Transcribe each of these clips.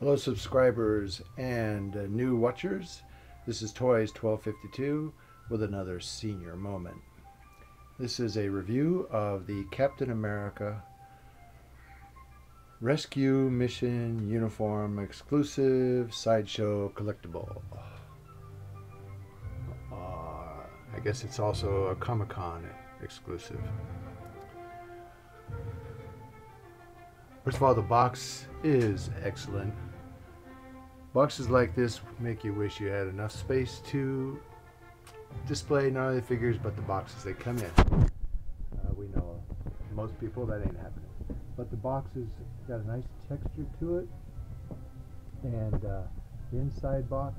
Hello subscribers and new watchers. This is Toys 1252 with another senior moment. This is a review of the Captain America Rescue Mission Uniform Exclusive Sideshow Collectible. I guess it's also a ComicCon exclusive. First of all, the box is excellent. Boxes like this make you wish you had enough space to display not only the figures but the boxes they come in. We know most people that ain't happening. But the box has got a nice texture to it, and the inside box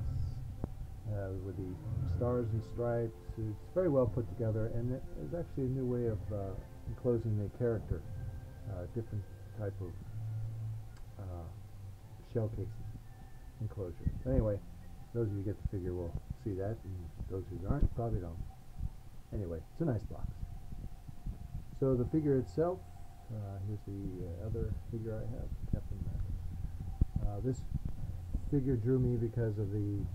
with the stars and stripes is very well put together, and it is actually a new way of enclosing the character. Different type of shell casing enclosure. Anyway, those of you who get the figure will see that, and those who aren't probably don't. Anyway, it's a nice box. So the figure itself, here's the other figure I have, Captain America. This figure drew me because of the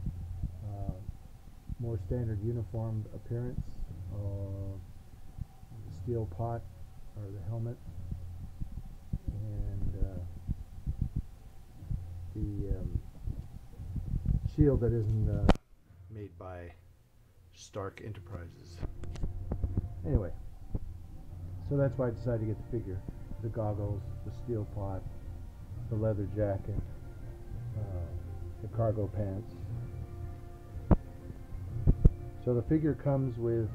more standard uniformed appearance, the steel pot or the helmet, and the shield that isn't made by Stark Enterprises. Anyway, so that's why I decided to get the figure. The goggles, the steel pot, the leather jacket, the cargo pants. So the figure comes with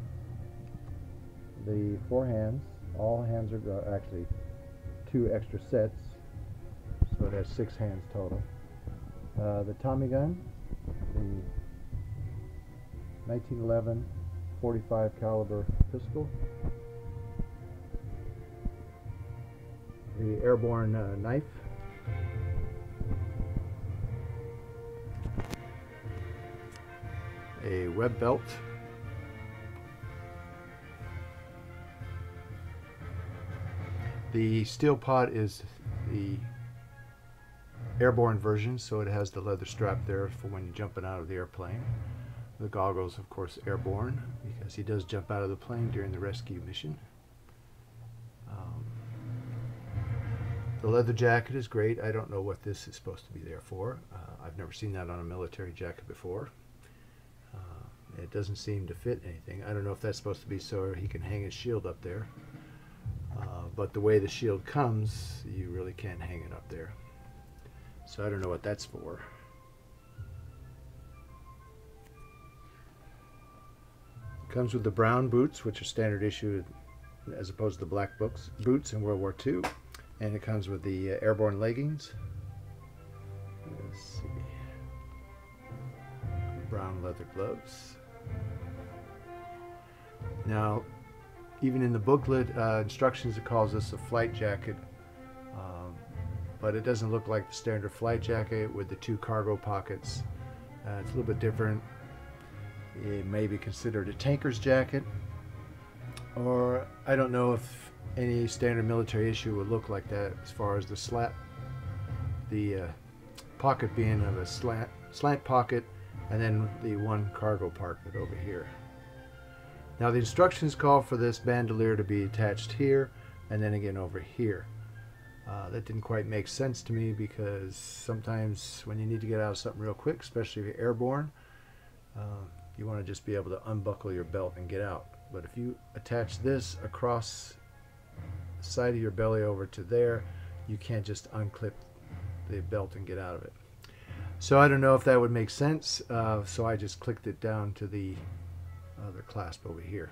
the 4 hands. All hands are actually 2 extra sets, so it has 6 hands total. The Tommy gun, the 1911 .45 caliber pistol, the airborne knife, a web belt, the steel pot is the airborne version, so it has the leather strap there for when you're jumping out of the airplane. The goggles, of course, airborne, because he does jump out of the plane during the rescue mission. The leather jacket is great. I don't know what this is supposed to be there for. I've never seen that on a military jacket before. It doesn't seem to fit anything. I don't know if that's supposed to be so he can hang his shield up there. But the way the shield comes, you really can't hang it up there. So I don't know what that's for. It comes with the brown boots, which are standard issue as opposed to the black boots in World War II. And it comes with the airborne leggings. Let's see. Brown leather gloves. Now, even in the booklet instructions, it calls this a flight jacket, but it doesn't look like the standard flight jacket with the 2 cargo pockets. It's a little bit different. It may be considered a tanker's jacket, or I don't know if any standard military issue would look like that, as far as the pocket being of a slant pocket, and then the 1 cargo pocket over here. Now the instructions call for this bandolier to be attached here and then again over here. That didn't quite make sense to me, because sometimes when you need to get out of something real quick, especially if you're airborne, you want to just be able to unbuckle your belt and get out. But if you attach this across the side of your belly over to there, you can't just unclip the belt and get out of it. So I don't know if that would make sense, so I just clicked it down to the other clasp over here.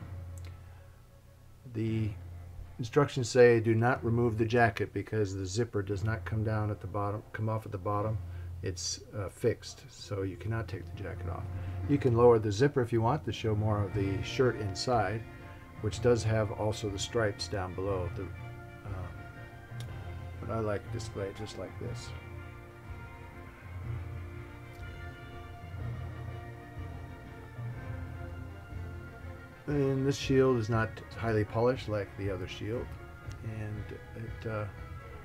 The instructions say do not remove the jacket, because the zipper does not come down at the bottom, come off at the bottom. It's fixed, so you cannot take the jacket off. You can lower the zipper if you want to show more of the shirt inside, which does have also the stripes down below. But I like to display it just like this. And this shield is not highly polished like the other shield, and it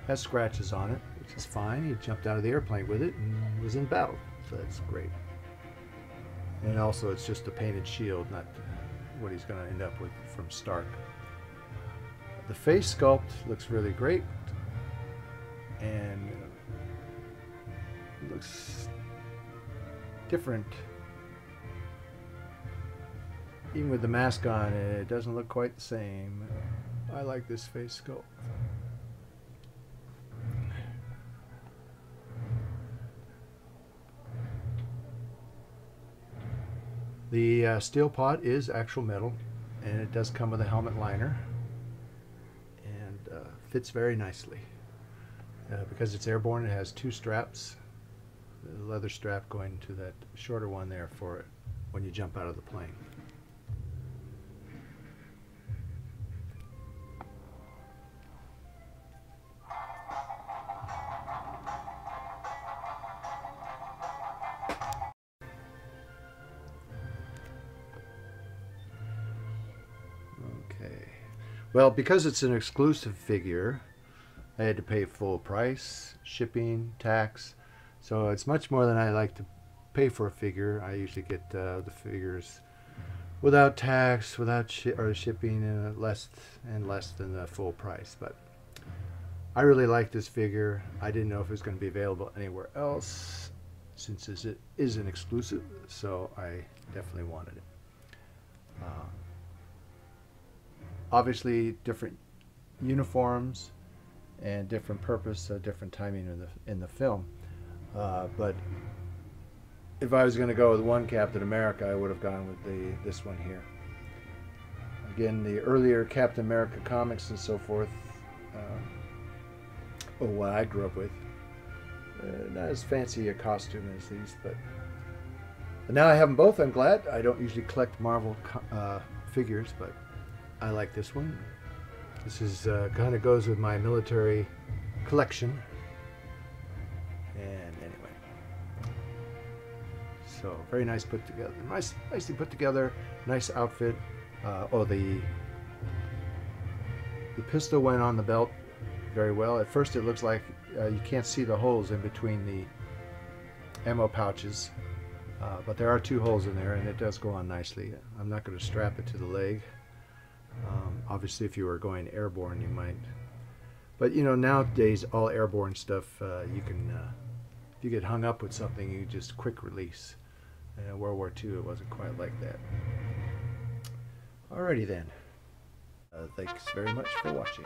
has scratches on it. which is fine. He jumped out of the airplane with it and was in battle, so that's great. And also, it's just a painted shield, not what he's going to end up with from Stark. The face sculpt looks really great, and it looks different. Even with the mask on, it doesn't look quite the same. I like this face sculpt. The steel pot is actual metal, and it does come with a helmet liner, and fits very nicely. Because it's airborne, it has two straps, the leather strap going to that shorter one there for when you jump out of the plane. Well, because it's an exclusive figure, I had to pay full price, shipping, tax. So it's much more than I like to pay for a figure. I usually get the figures without tax, without shipping, and less than the full price. But I really like this figure. I didn't know if it was going to be available anywhere else, since it is an exclusive. So I definitely wanted it. Obviously, different uniforms and different purpose, different timing in the film. But if I was going to go with one Captain America, I would have gone with this one here. Again, the earlier Captain America comics and so forth, what I grew up with, not as fancy a costume as these, but now I have them both. I'm glad. I don't usually collect Marvel figures, but I like this one. This is kind of goes with my military collection. And anyway, so very nice put together, nicely put together, nice outfit. The pistol went on the belt very well. At first, it looks like you can't see the holes in between the ammo pouches, but there are two holes in there, and it does go on nicely. I'm not going to strap it to the leg. Obviously, if you were going airborne, you might. But you know, nowadays, all airborne stuff, you can, if you get hung up with something, you just quick release. In World War II, it wasn't quite like that. Alrighty then. Thanks very much for watching.